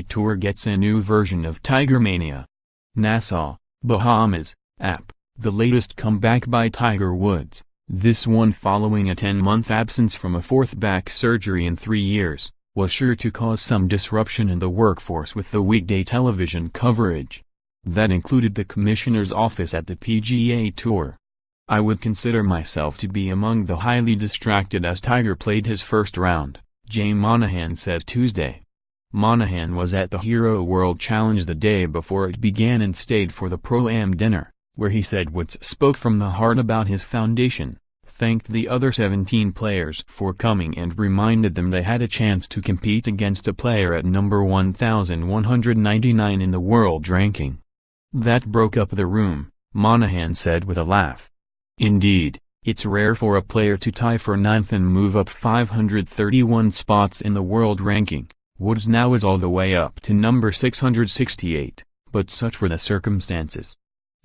PGA Tour gets a new version of Tigermania. NASSAU, Bahamas, app, the latest comeback by Tiger Woods, this one following a 10-month absence from a fourth back surgery in 3 years, was sure to cause some disruption in the workforce with the weekday television coverage. That included the commissioner's office at the PGA Tour. I would consider myself to be among the highly distracted as Tiger played his first round, Monahan said Tuesday. Monahan was at the Hero World Challenge the day before it began and stayed for the Pro-Am dinner, where he said Woods spoke from the heart about his foundation, thanked the other 17 players for coming and reminded them they had a chance to compete against a player at number 1,199 in the world ranking. That broke up the room, Monahan said with a laugh. Indeed, it's rare for a player to tie for 9th and move up 531 spots in the world ranking. Woods now is all the way up to number 668, but such were the circumstances.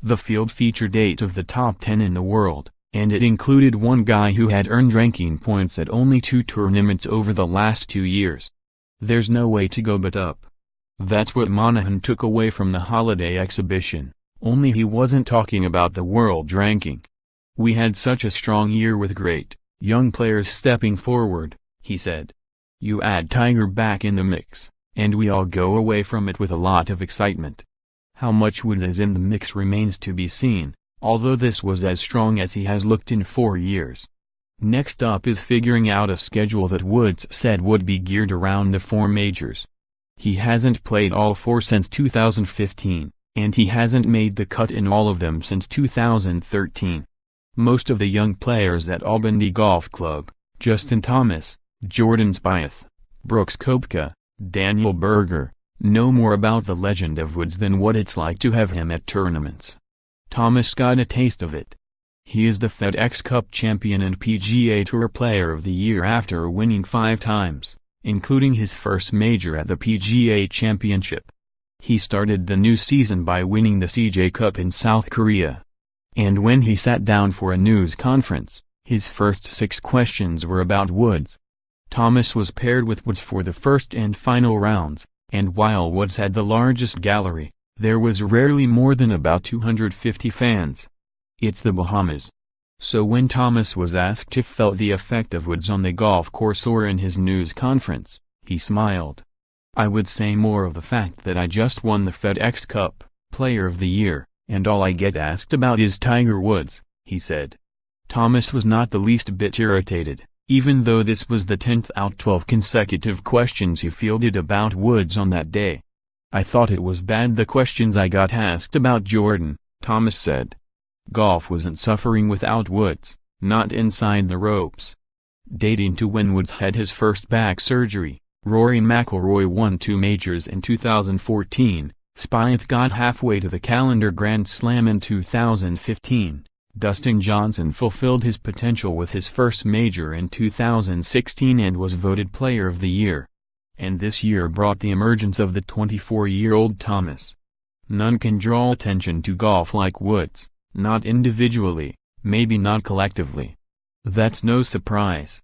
The field featured 8 of the top 10 in the world, and it included one guy who had earned ranking points at only 2 tournaments over the last 2 years. There's no way to go but up. That's what Monahan took away from the holiday exhibition, only he wasn't talking about the world ranking. We had such a strong year with great, young players stepping forward, he said. You add Tiger back in the mix, and we all go away from it with a lot of excitement. How much Woods is in the mix remains to be seen, although this was as strong as he has looked in 4 years. Next up is figuring out a schedule that Woods said would be geared around the 4 majors. He hasn't played all 4 since 2015, and he hasn't made the cut in all of them since 2013. Most of the young players at Albany Golf Club, Justin Thomas, Jordan Spieth, Brooks Koepka, Daniel Berger, know more about the legend of Woods than what it's like to have him at tournaments. Thomas got a taste of it. He is the FedEx Cup champion and PGA Tour Player of the Year after winning 5 times, including his first major at the PGA Championship. He started the new season by winning the CJ Cup in South Korea. And when he sat down for a news conference, his first 6 questions were about Woods. Thomas was paired with Woods for the first and final rounds, and while Woods had the largest gallery, there was rarely more than about 250 fans. It's the Bahamas. So when Thomas was asked if felt the effect of Woods on the golf course or in his news conference, he smiled. I would say more of the fact that I just won the FedEx Cup, Player of the Year, and all I get asked about is Tiger Woods, he said. Thomas was not the least bit irritated, even though this was the 10th out 12 consecutive questions he fielded about Woods on that day. I thought it was bad the questions I got asked about Jordan, Thomas said. Golf wasn't suffering without Woods, not inside the ropes. Dating to when Woods had his first back surgery, Rory McIlroy won 2 majors in 2014, Spieth got halfway to the calendar Grand Slam in 2015. Dustin Johnson fulfilled his potential with his first major in 2016 and was voted Player of the Year. And this year brought the emergence of the 24-year-old Thomas. None can draw attention to golf like Woods, not individually, maybe not collectively. That's no surprise.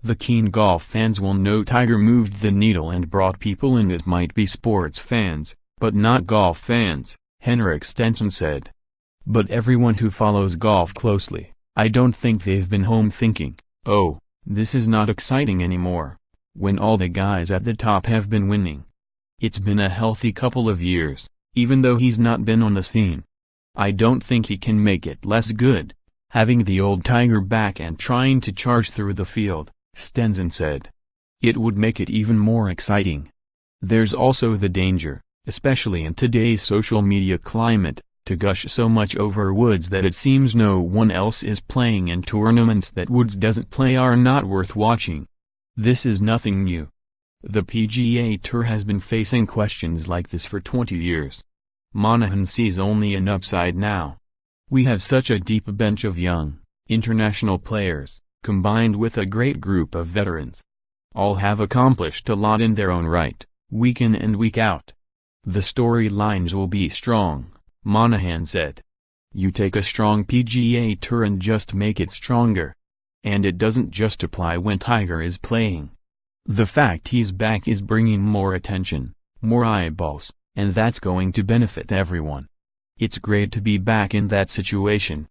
The keen golf fans will know Tiger moved the needle and brought people in that might be sports fans, but not golf fans, Henrik Stenson said. But everyone who follows golf closely, I don't think they've been home thinking, oh, this is not exciting anymore, when all the guys at the top have been winning. It's been a healthy couple of years, even though he's not been on the scene. I don't think he can make it less good, having the old Tiger back and trying to charge through the field, Stenson said. It would make it even more exciting. There's also the danger, especially in today's social media climate, to gush so much over Woods that it seems no one else is playing and tournaments that Woods doesn't play are not worth watching. This is nothing new. The PGA Tour has been facing questions like this for 20 years. Monahan sees only an upside now. We have such a deep bench of young, international players, combined with a great group of veterans. All have accomplished a lot in their own right, week in and week out. The storylines will be strong, Monahan said. You take a strong PGA Tour and just make it stronger. And it doesn't just apply when Tiger is playing. The fact he's back is bringing more attention, more eyeballs, and that's going to benefit everyone. It's great to be back in that situation,